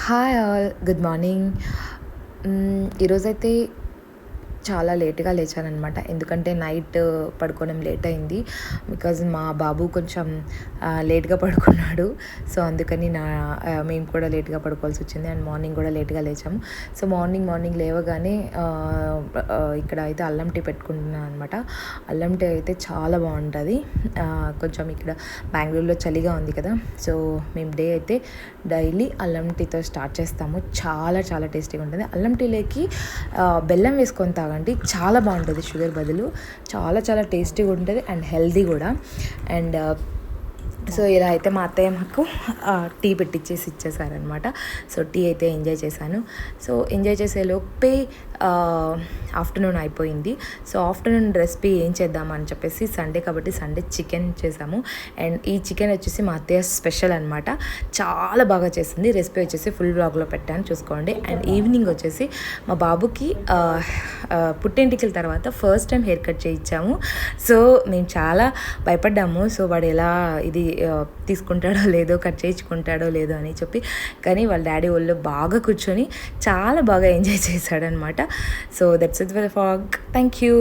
Hi all, good morning. ఈరోజైతే చాలా లేట్గా లేచాననమాట. ఎందుకంటే నైట్ పడుకోవడం లేట్ అయింది. బికాజ్ మా బాబు కొంచెం లేట్గా పడుకున్నాడు. సో అందుకని మేము కూడా లేట్గా పడుకోవాల్సి వచ్చింది. అండ్ మార్నింగ్ కూడా లేట్గా లేచాము. సో మార్నింగ్ లేవగానే ఇక్కడ అయితే అల్లం టీ పెట్టుకుంటున్నాను అనమాట. అల్లం టీ అయితే చాలా బాగుంటుంది. కొంచెం ఇక్కడ బెంగళూరులో చలిగా ఉంది కదా, సో మేము డే అయితే డైలీ అల్లం టీతో స్టార్ట్ చేస్తాము. చాలా చాలా టేస్టీగా ఉంటుంది. అల్లం టీలోకి బెల్లం వేసుకొని తాగండి, చాలా బాగుంటుంది. షుగర్ బదులు చాలా చాలా టేస్టీగా ఉంటుంది అండ్ హెల్దీ కూడా. అండ్ సో ఇలా అయితే మా అత్తయ్య మాకు టీ పెట్టించేసి ఇచ్చేసారనమాట. సో టీ అయితే ఎంజాయ్ చేశాను. సో ఎంజాయ్ చేసేలోపే ఆఫ్టర్నూన్ అయిపోయింది. సో ఆఫ్టర్నూన్ రెసిపీ ఏం చేద్దామని చెప్పేసి, సండే కాబట్టి సండే చికెన్ చేసాము. అండ్ ఈ చికెన్ వచ్చేసి మా అత్తయ్య స్పెషల్ అనమాట. చాలా బాగా చేసింది. రెసిపీ వచ్చేసి ఫుల్ బ్లాగ్లో పెట్టాను, చూసుకోండి. అండ్ ఈవినింగ్ వచ్చేసి మా బాబుకి పుట్టెంటికల తర్వాత ఫస్ట్ టైం హెయిర్ కట్ చేయించాము. సో మేము చాలా భయపడ్డాము. సో వాడు ఎలా ఇది తీసుకుంటాడో లేదో, కట్ చేయించుకుంటాడో లేదో అని చెప్పి. కానీ వాళ్ళ డాడీ వాళ్ళు బాగా కూర్చొని చాలా బాగా ఎంజాయ్ చేశాడనమాట. So that's it for thank you.